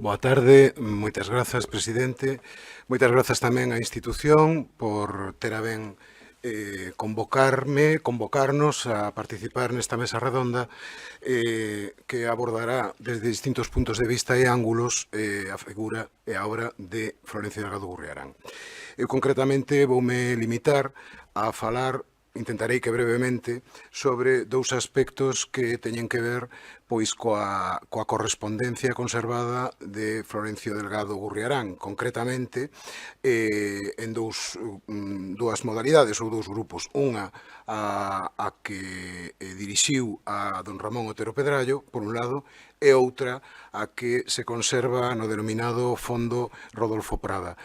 Boa tarde, moitas grazas, presidente. Moitas grazas tamén á institución por ter a ben convocarnos a participar nesta mesa redonda que abordará desde distintos puntos de vista e ángulos a figura e a obra de Florencio Delgado Gurriarán. Eu concretamente voume limitar a falar, intentarei que brevemente, sobre dous aspectos que teñen que ver pois coa correspondencia conservada de Florencio Delgado Gurriarán, concretamente en dúas modalidades ou dous grupos. Unha a que dirixiu a don Ramón Otero Pedrallo, por un lado, e outra a que se conserva no denominado Fondo Rodolfo Prada.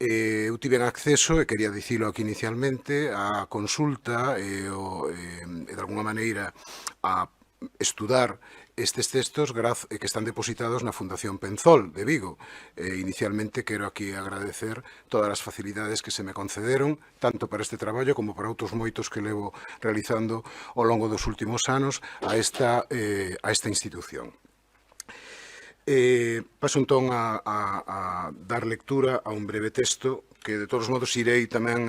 Eu tiven acceso, e quería dicilo aquí inicialmente, a consulta e de alguna maneira a estudar estes textos que están depositados na Fundación Penzol de Vigo. Inicialmente quero aquí agradecer todas as facilidades que se me concederon, tanto para este traballo como para outros moitos que levo realizando ao longo dos últimos anos a esta institución. Paso entón a dar lectura a un breve texto que de todos modos irei tamén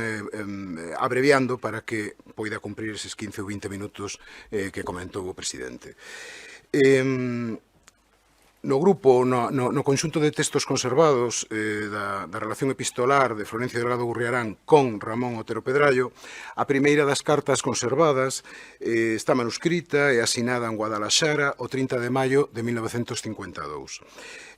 abreviando para que poida cumprir eses 15 ou 20 minutos que comentou o presidente. No grupo, no conxunto de textos conservados da relación epistolar de Florencio Delgado Gurriarán con Ramón Otero Pedrallo, a primeira das cartas conservadas está manuscrita e asinada en Guadalaxara o 30 de maio de 1952.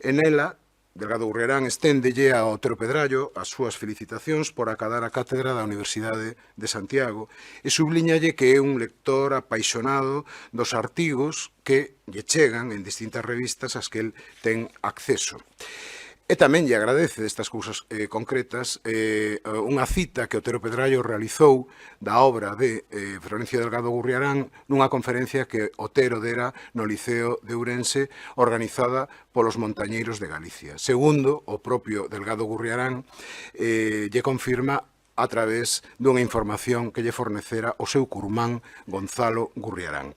En ela, Delgado Gurriarán esténdelle a Otero Pedrallo as súas felicitacións por acadar a cátedra da Universidade de Santiago e subliñalle que é un lector apaixonado dos artigos que lle chegan en distintas revistas ás que el ten acceso. E tamén lle agradece destas cousas concretas unha cita que Otero Pedrallo realizou da obra de Florencio Delgado Gurriarán nunha conferencia que Otero dera no Liceo de Ourense organizada polos montañeiros de Galicia. Segundo, o propio Delgado Gurriarán lle confirma a través dunha información que lle fornecera o seu curmán Gonzalo Gurriarán.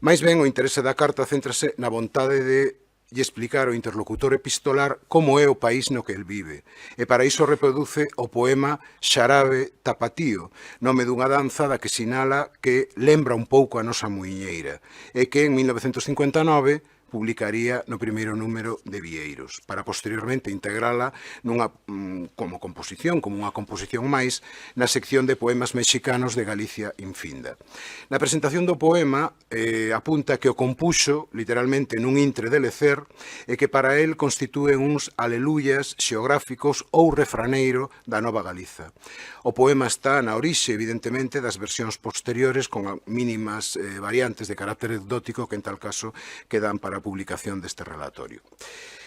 Mais ben, o interese da carta céntrase na vontade de lle explicar ao interlocutor epistolar como é o país no que el vive. E para iso reproduce o poema Xarabe Tapatío, nome dunha danza da que sinala que lembra un pouco a nosa muiñeira, e que en 1959 publicaría no primeiro número de Vieiros, para posteriormente integrala como unha composición máis na sección de poemas mexicanos de Galicia Infinda. Na presentación do poema apunta que o compuxo literalmente nun intre de lecer e que para el constitúen uns aleluyas xeográficos ou refraneiro da Nova Galiza. O poema está na orixe, evidentemente, das versións posteriores con mínimas variantes de carácter anecdótico que en tal caso quedan para a publicación deste relatorio.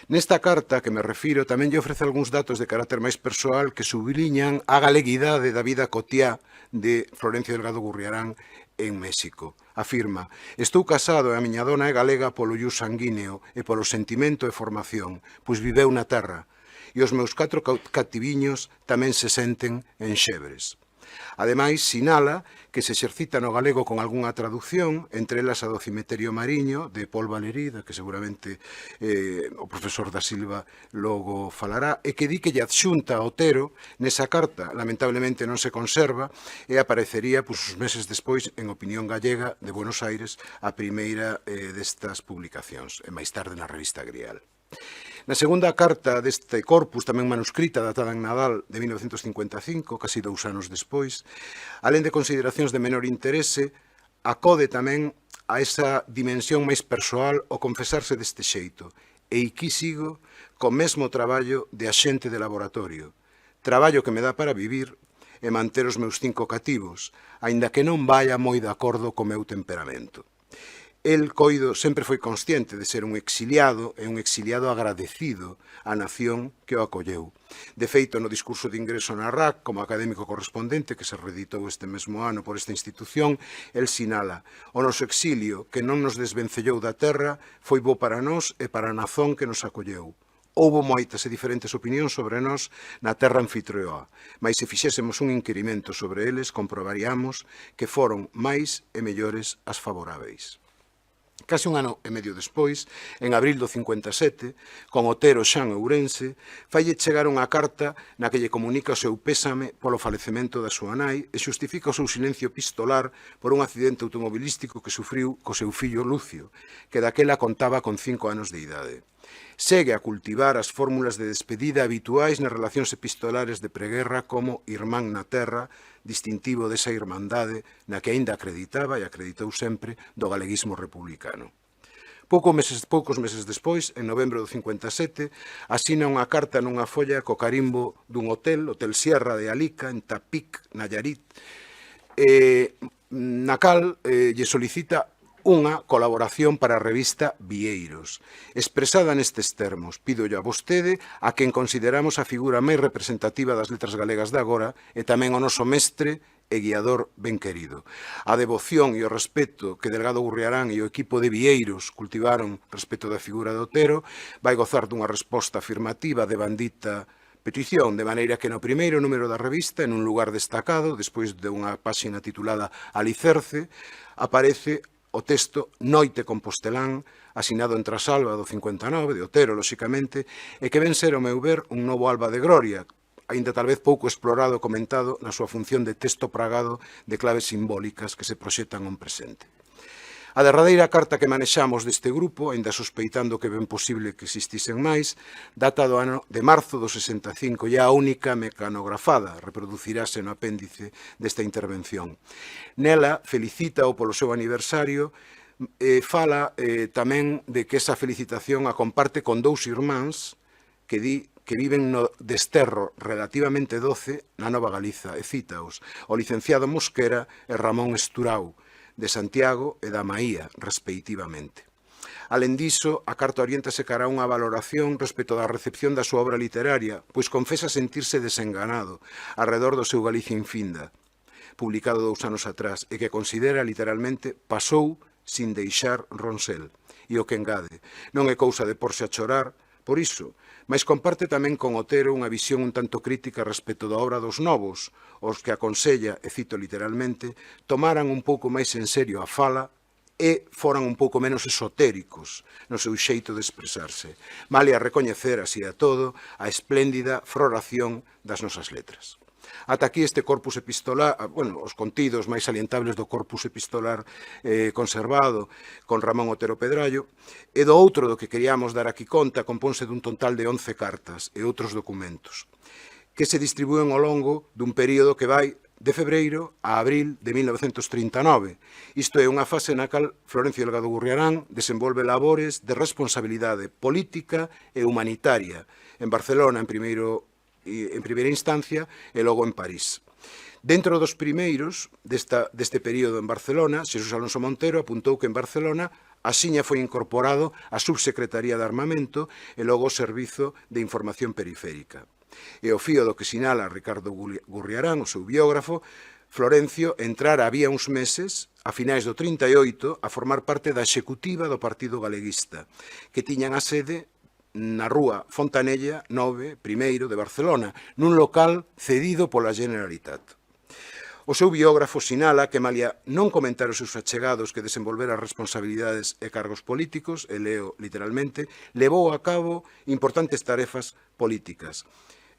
Nesta carta que me refiro tamén lle ofrece algúns datos de carácter máis persoal que subliñan a galeguidade da vida cotiá de Florencio Delgado Gurriarán en México. Afirma: estou casado e a miña dona é galega polo ius sanguíneo e polo sentimento e formación, pois viveu na terra, e os meus 4 cativiños tamén se senten en Xebres. Ademais, sinala que se exercita no galego con algunha traducción, entre elas a do Cimiterio Mariño, de Paul Valéry, da que seguramente o profesor da Silva logo falará, e que di que lle adxunta a Otero nesa carta, lamentablemente non se conserva, e aparecería uns meses despois en Opinión Gallega de Buenos Aires a primeira destas publicacións, e máis tarde na revista Grial. Na segunda carta deste corpus, tamén manuscrita, datada en Nadal de 1955, casi 2 anos despois, alén de consideracións de menor interese, acode tamén a esa dimensión máis persoal o confesarse deste xeito. E aquí sigo co mesmo traballo de axente de laboratorio, traballo que me dá para vivir e manter os meus 5 cativos, aínda que non vaya moi de acordo co meu temperamento. El, coido, sempre foi consciente de ser un exiliado e un exiliado agradecido á nación que o acolleu. De feito, no discurso de ingreso na RAC, como académico correspondente que se reeditou este mesmo ano por esta institución, el sinala: o noso exilio, que non nos desvencellou da terra, foi bo para nós e para a nazón que nos acolleu. Houbo moitas e diferentes opinións sobre nós na terra anfitrioa, mas se fixésemos un inquirimento sobre eles, comprobaríamos que foron máis e mellores as favoráveis. Case un ano e medio despois, en abril do 57, con Otero xa en Ourense, falle chegar unha carta na que lle comunica o seu pésame polo falecemento da súa nai e xustifica o seu silencio epistolar por un accidente automobilístico que sufriu co seu fillo Lucio, que daquela contaba con 5 anos de idade. Segue a cultivar as fórmulas de despedida habituais nas relacións epistolares de preguerra como irmán na terra, distintivo desa irmandade na que aínda acreditaba e acreditou sempre do galeguismo republicano. Poucos meses despois, en novembro do 57, asina unha carta nunha folla co carimbo dun hotel, Hotel Sierra de Alica, en Tapic, Nayarit, na cal lle solicita unha colaboración para a revista Vieiros, expresada nestes termos: pídolle a vostede a quen consideramos a figura máis representativa das letras galegas de agora e tamén o noso mestre e guiador ben querido. A devoción e o respeto que Delgado Gurriarán e o equipo de Vieiros cultivaron respecto da figura de Otero vai gozar dunha resposta afirmativa de bandita petición, de maneira que no primeiro número da revista, en un lugar destacado, despois de unha páxina titulada Alicerce, aparece o texto Noite Compostelán, asinado en Trasalba do 59, de Otero, lóxicamente, e que ven ser, ao meu ver, un novo alba de gloria, aínda tal vez pouco explorado e comentado na súa función de texto pragado de claves simbólicas que se proxetan a un presente. A derradeira carta que manexamos deste grupo, aínda sospeitando que ben posible que existisen máis, data do ano de marzo do 65 e a única mecanografada, reproducirase no apéndice desta intervención. Nela felicita-o polo seu aniversario e fala tamén de que esa felicitación a comparte con dous irmáns que viven no desterro relativamente doce na Nova Galiza, e cítaos, o licenciado Mosquera e Ramón Esturau, de Santiago e da Maía, respectivamente. Alén diso, a carta oriéntase cara a unha valoración respecto da recepción da súa obra literaria, pois confesa sentirse desenganado arredor do seu Galicia infinda, publicado 2 anos atrás, e que considera literalmente pasou sin deixar Ronsel. E o que engade, non é cousa de porse a chorar por iso, mas comparte tamén con Otero unha visión un tanto crítica respecto da obra dos novos, os que aconsella, e cito literalmente, tomaran un pouco máis en serio a fala e foran un pouco menos esotéricos no seu xeito de expresarse. Malia recoñecer, así a todo, a espléndida floración das nosas letras. Ata aquí este corpus epistolar, os contidos máis salientables do corpus epistolar conservado con Ramón Otero Pedrallo, e do outro do que queríamos dar aquí conta componse dun total de 11 cartas e outros documentos, que se distribúen ao longo dun período que vai de febreiro a abril de 1939. Isto é unha fase na cal Florencio Delgado Gurriarán desenvolve labores de responsabilidade política e humanitaria en Barcelona en primeira instancia e logo en París. Dentro dos primeiros deste período en Barcelona, Xesús Alonso Montero apuntou que en Barcelona axiña foi incorporado a Subsecretaría de Armamento e logo o Servizo de Información Periférica. E o fío do que sinala Ricardo Gurriarán, o seu biógrafo, Florencio entrara había uns meses, a finais do 38, a formar parte da executiva do Partido Galeguista, que tiñan a sede na rúa Fontanella 9, primeiro, de Barcelona, nun local cedido pola Generalitat. O seu biógrafo sinala que, malia non comentar os seus achegados que desenvolvera responsabilidades e cargos políticos, e leo literalmente, levou a cabo importantes tarefas políticas.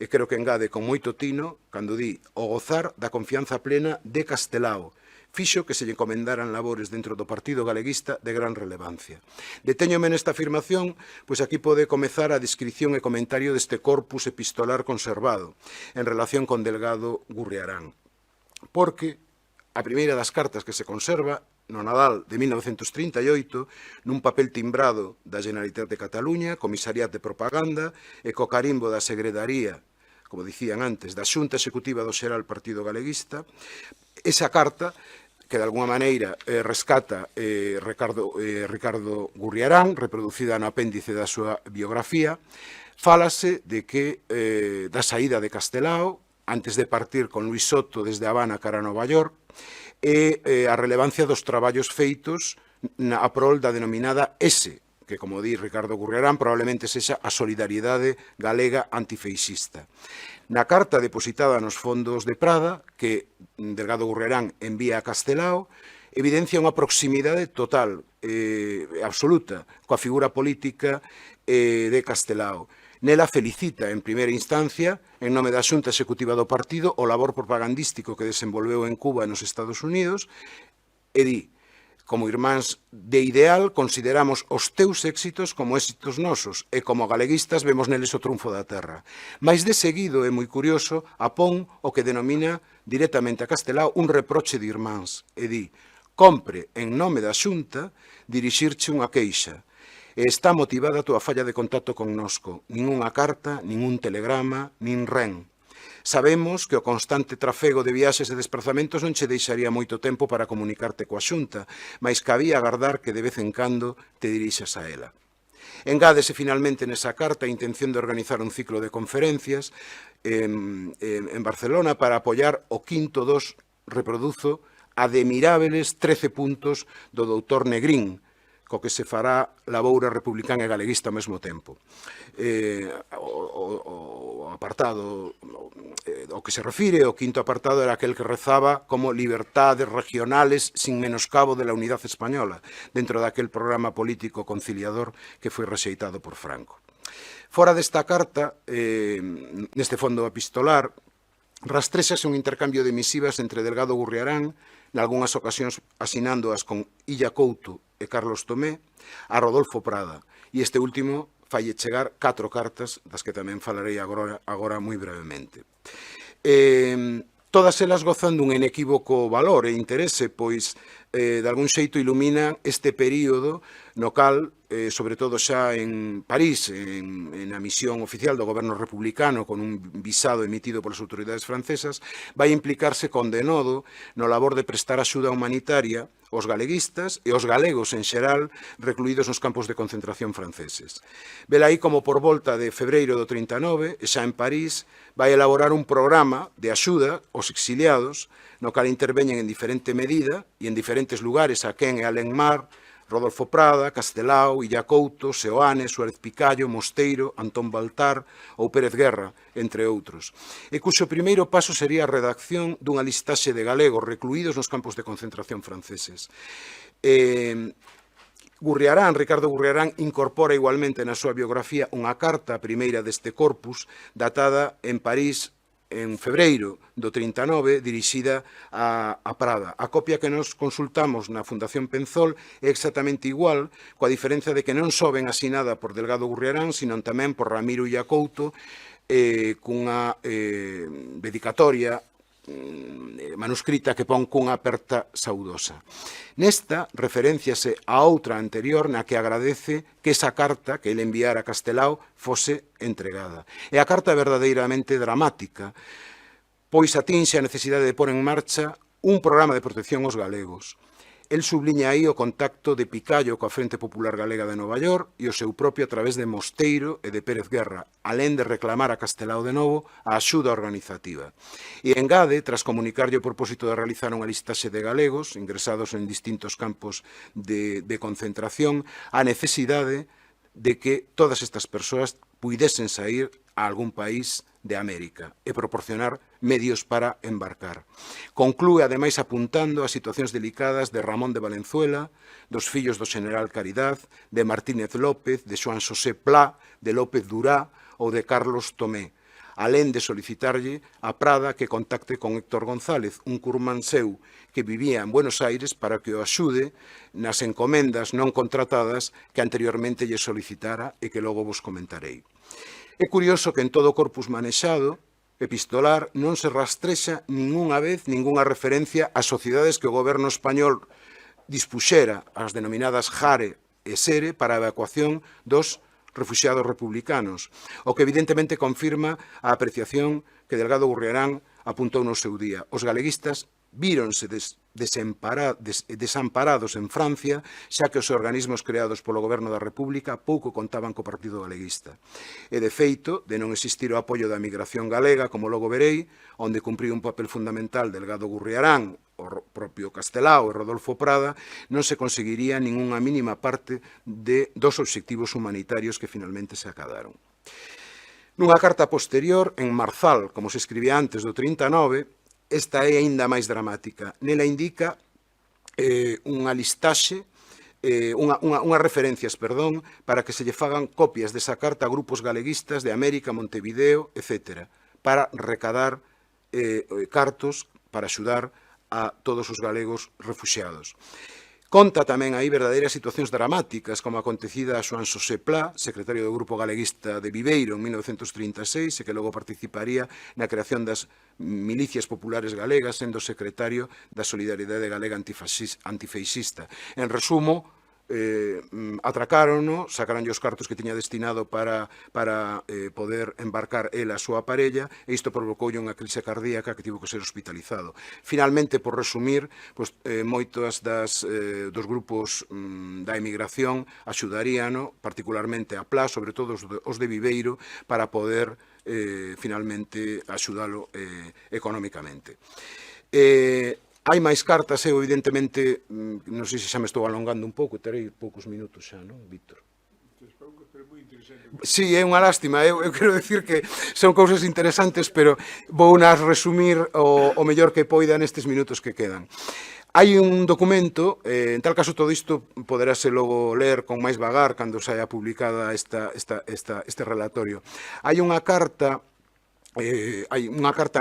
E creo que engade con moito tino cando di o gozar da confianza plena de Castelao, fixo que se lle encomendaran labores dentro do Partido Galeguista de gran relevancia. Detéñome nesta afirmación, pois aquí pode comezar a descripción e comentario deste corpus epistolar conservado en relación con Delgado Gurriarán, porque a primeira das cartas que se conserva no Nadal de 1938, nun papel timbrado da Generalitat de Cataluña, Comisariat de Propaganda e co carimbo da Segredaría, como dicían antes, da Xunta Executiva do Xeral Partido Galeguista, esa carta, que de alguna maneira rescata Ricardo Gurriarán, reproducida no apéndice da súa biografía, fálase de que da saída de Castelao, antes de partir con Luis Soto desde Habana cara a Nova York, e a relevancia dos traballos feitos a prol da denominada S, que, como di Ricardo Gurriarán, probablemente sexa a solidariedade galega antifeixista. Na carta depositada nos fondos de Prada, que Delgado Gurriarán envía a Castelao, evidencia unha proximidade total, absoluta, coa figura política de Castelao. Nela felicita, en primeira instancia, en nome da Xunta Executiva do Partido, o labor propagandístico que desenvolveu en Cuba e nos Estados Unidos, e di: como irmáns de ideal, consideramos os teus éxitos como éxitos nosos e como galeguistas vemos neles o triunfo da terra. Mais de seguido, é moi curioso, apón o que denomina directamente a Castelao un reproche de irmáns e di: compre, en nome da Xunta, dirixirche unha queixa. E está motivada a túa falla de contacto connosco. Nin unha carta, nin un telegrama, nin ren. Sabemos que o constante trafego de viaxes e desplazamentos non che deixaría moito tempo para comunicarte coa Xunta, mas cabía agardar que de vez en cando te dirixas a ela. Engádese finalmente nesa carta a intención de organizar un ciclo de conferencias en Barcelona para apoiar o quinto dos, reproduzo, admirables 13 puntos do doutor Negrín, co que se fará laboura republicana e galeguista ao mesmo tempo. O apartado ao que se refire, o quinto apartado, era aquel que rezaba como libertades regionales sin menoscabo de la unidade española, dentro daquel programa político conciliador que foi rexeitado por Franco. Fora desta carta, neste fondo epistolar, rastrexase un intercambio de misivas entre Delgado Gurriarán, nalgúnas ocasións asinándoas con Illa Couto e Carlos Tomé, a Rodolfo Prada, e este último falle chegar 4 cartas, das que tamén falarei agora moi brevemente. Todas elas gozan dun inequívoco valor e interese, pois de algún xeito ilumina este período no cal, sobre todo xa en París, en a misión oficial do goberno republicano con un visado emitido polas autoridades francesas, vai implicarse con denodo no labor de prestar axuda humanitaria aos galeguistas e aos galegos en xeral recluídos nos campos de concentración franceses. Velaí como por volta de febreiro do 39, e xa en París, vai elaborar un programa de axuda aos exiliados, no cal interveñen en diferente medida e en diferentes lugares a Quén e Alenmar, Rodolfo Prada, Castelao, Illa Couto, Seoane, Suárez Picallo, Mosteiro, Antón Baltar ou Pérez Guerra, entre outros, e cuxo primeiro paso sería a redacción dunha listaxe de galegos recluídos nos campos de concentración franceses. Ricardo Gurriarán, incorpora igualmente na súa biografía unha carta, a primeira deste corpus, datada en París en febreiro do 39, dirixida a Prada. A copia que nos consultamos na Fundación Penzol é exactamente igual, coa diferencia de que non só ven asinada por Delgado Gurriarán, sino tamén por Ramiro Illa Couto, cunha dedicatoria manuscrita que pon cunha aperta saudosa. Nesta, referenciase a outra anterior na que agradece que esa carta que ele enviara a Castelao fose entregada. E a carta é verdadeiramente dramática, pois atinxe a necesidade de pôr en marcha un programa de protección aos galegos. El subliña aí o contacto de Picallo coa Frente Popular Galega de Nova York e o seu propio a través de Mosteiro e de Pérez Guerra, alén de reclamar a Castelao de novo a axuda organizativa. E engade, tras comunicarlle o propósito de realizar unha listaxe de galegos ingresados en distintos campos de concentración, a necesidade de que todas estas persoas puidesen sair a algún país de América e proporcionar medios para embarcar. Conclúe, ademais, apuntando as situacións delicadas de Ramón de Valenzuela, dos fillos do Xeneral Caridad, de Martínez López, de Xoán Xosé Plá, de López Durá ou de Carlos Tomé, alén de solicitarlle a Prada que contacte con Héctor González, un curmán seu que vivía en Buenos Aires para que o axude nas encomendas non contratadas que anteriormente lle solicitara e que logo vos comentarei. É curioso que en todo o corpus manexado epistolar non se rastrexa ningunha vez ningunha referencia ás sociedades que o goberno español dispuxera, as denominadas JARE e SERE, para a evacuación dos refuxiados republicanos, o que evidentemente confirma a apreciación que Delgado Gurriarán apuntou no seu día. Os galeguistas víronse desamparados en Francia, xa que os organismos creados polo goberno da República pouco contaban co Partido Galeguista. E, de feito, de non existir o apoio da migración galega, como logo verei, onde cumpriu un papel fundamental Delgado Gurriarán, o propio Castelao e Rodolfo Prada, non se conseguiría ningunha mínima parte dos obxectivos humanitarios que finalmente se acadaron. Nunha carta posterior, en Marzal, como se escribía antes do 39, esta é aínda máis dramática. Nela indica unha listaxe, unhas referencias, perdón, para que se lle fagan copias desa carta a grupos galeguistas de América, Montevideo, etc., para recadar cartos para axudar a todos os galegos refuxiados. Conta tamén aí verdadeiras situacións dramáticas, como acontecida a Xoán Xosé Plá, secretario do Grupo Galeguista de Viveiro en 1936, e que logo participaría na creación das milicias populares galegas, sendo secretario da Solidariedade Galega Antifeixista. En resumo, atracárono, sacaranlle os cartos que tiña destinado para poder embarcar el a súa parella, e isto provocoulle unha crise cardíaca que tivo que ser hospitalizado. Finalmente, por resumir, moitos dos grupos da emigración axudaríano, particularmente a Plá, sobre todo os de Viveiro, para poder finalmente axudalo económicamente. Hai máis cartas, eu evidentemente, non sei se xa me estou alongando un pouco, terei poucos minutos xa, non, Víctor? Sí, é unha lástima, eu quero decir que son cousas interesantes, pero vou nas resumir o mellor que poida nestes minutos que quedan. Hai un documento, en tal caso todo isto poderase logo ler con máis vagar cando saia publicada este relatorio. Hai unha carta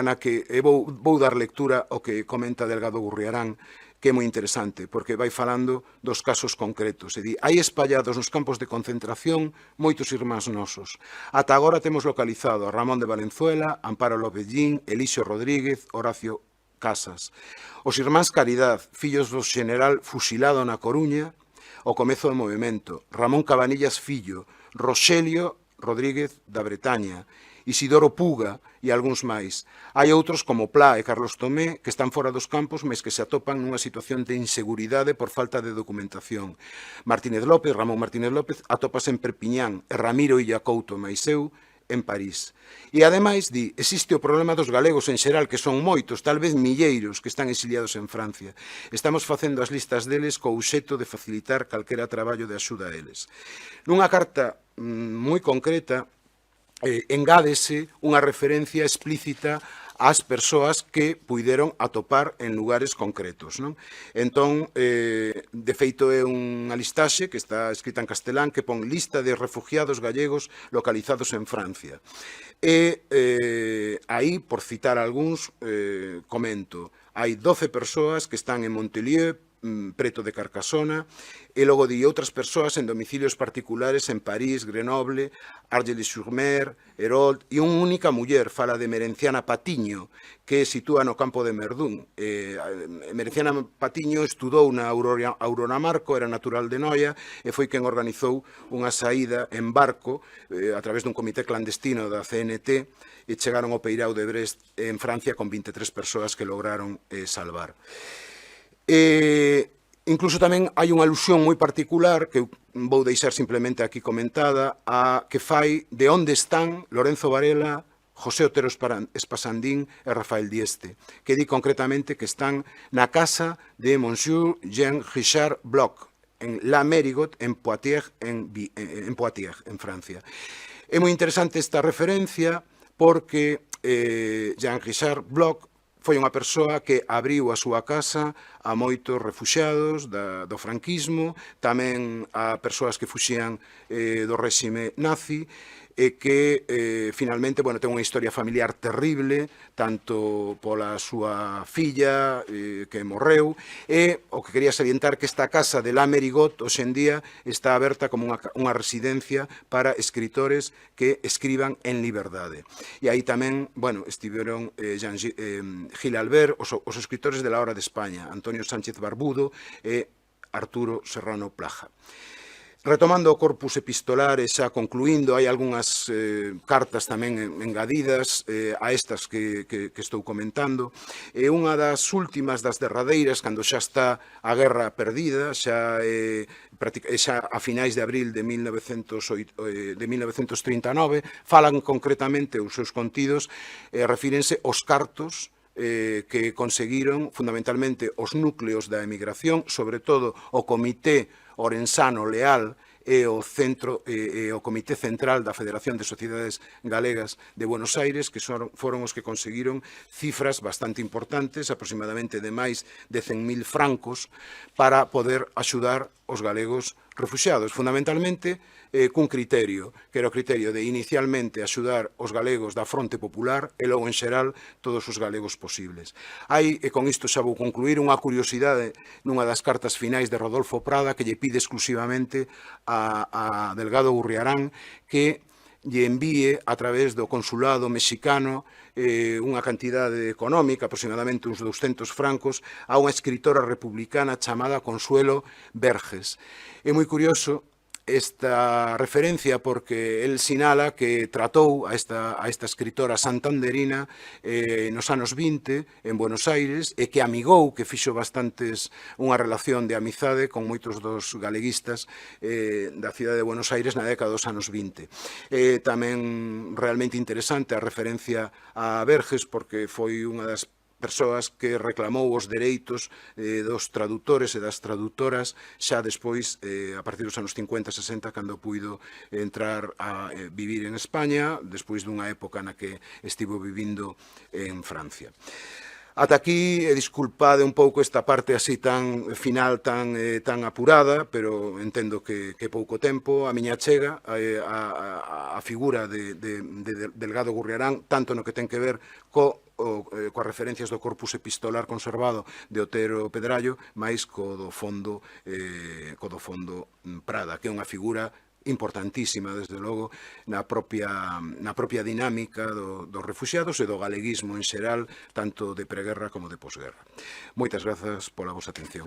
na que vou dar lectura ao que comenta Delgado Gurriarán, que é moi interesante, porque vai falando dos casos concretos. E di, hai espallados nos campos de concentración moitos irmáns nosos. Ata agora temos localizado a Ramón de Valenzuela, Amparo Lopellín, Elixio Rodríguez, Horacio Casas. Os irmáns Caridad, fillos do xeneral fusilado na Coruña, ao comezo do movimento. Ramón Cabanillas Fillo, Roxelio Rodríguez da Bretaña, Isidoro Puga e algúns máis. Hai outros como Plá e Carlos Tomé que están fora dos campos, mas que se atopan nunha situación de inseguridade por falta de documentación. Ramón Martínez López, atópase en Perpiñán e Ramiro Illacouto Maiseu en París. E, ademais, di, existe o problema dos galegos en xeral, que son moitos, tal vez milleiros, que están exiliados en Francia. Estamos facendo as listas deles co obxecto de facilitar calquera traballo de axuda a eles. Nunha carta moi concreta, engádese unha referencia explícita ás persoas que puideron atopar en lugares concretos. Non? Entón, de feito, é unha listaxe que está escrita en castelán que pon lista de refugiados gallegos localizados en Francia. E aí, por citar algúns, comento, hai 12 persoas que están en Montelieu, preto de Carcasona, e logo di outras persoas en domicilios particulares en París, Grenoble, Argelès-sur-Mer, Herold, e unha única muller, fala de Merenciana Patiño, que sitúa no campo de Merdún. Merenciana Patiño estudou na Aurora Marco, era natural de Noia, e foi quen organizou unha saída en barco a través dun comité clandestino da CNT, e chegaron ao Peirao de Brest en Francia con 23 persoas que lograron salvar. Incluso tamén hai unha alusión moi particular que vou deixar simplemente aquí comentada a que fai de onde están Lorenzo Varela, José Otero Espasandín e Rafael Dieste, que di concretamente que están na casa de Monsieur Jean Richard Bloch, en La Mérigot, en Poitiers, en Francia. É moi interesante esta referencia porque Jean Richard Bloch foi unha persoa que abriu a súa casa a moitos refuxiados do franquismo, tamén a persoas que fuxían do réxime nazi, e que finalmente ten unha historia familiar terrible, tanto pola súa filla que morreu, e o que quería salientar que esta casa de La Mérigot hoxe en día está aberta como unha residencia para escritores que escriban en liberdade. E aí tamén, estiveron Gil Albert, os escritores de la Hora de España, Antonio Sánchez Barbudo e Arturo Serrano Plaja. Retomando o corpus epistolar e xa concluindo, hai algunhas cartas tamén engadidas a estas que estou comentando. E unha das últimas, das derradeiras, cando xa está a guerra perdida, xa a finais de abril de 1939, falan concretamente os seus contidos, refírense aos cartos que conseguiron fundamentalmente os núcleos da emigración, sobre todo o Comité Orensano Leal e o Comité Central da Federación de Sociedades Galegas de Buenos Aires, que foron os que conseguiron cifras bastante importantes, aproximadamente de máis de 100.000 francos, para poder axudar os galegos refuxiados, fundamentalmente cun criterio, que era o criterio de inicialmente axudar os galegos da Fronte Popular e logo en xeral todos os galegos posibles. Hai, e con isto xa vou concluir, unha curiosidade nunha das cartas finais de Rodolfo Prada que lle pide exclusivamente a Delgado Gurriarán que lle envíe a través do consulado mexicano unha cantidade económica, aproximadamente uns 200 francos, a unha escritora republicana chamada Consuelo Verges. É moi curioso esta referencia porque el sinala que tratou a esta escritora santanderina nos anos 20 en Buenos Aires e que amigou, que fixo unha relación de amizade con moitos dos galeguistas da cidade de Buenos Aires na década dos anos 20. Tamén realmente interesante a referencia a Verges porque foi unha das persoas que reclamou os dereitos dos traductores e das traductoras xa despois, a partir dos anos 50 e 60, cando puido entrar a vivir en España, despois dunha época na que estivo vivindo en Francia. Ata aquí, disculpade un pouco esta parte así tan final, tan apurada, pero entendo que pouco tempo. A miña chega a figura de Delgado Gurriarán, tanto no que ten que ver coas referencias do corpus epistolar conservado de Otero Pedrallo, máis co do fondo Prada, que é unha figura importantísima, desde logo, na propia dinámica dos refuxiados e do galeguismo en xeral, tanto de preguerra como de posguerra. Moitas grazas pola vosa atención.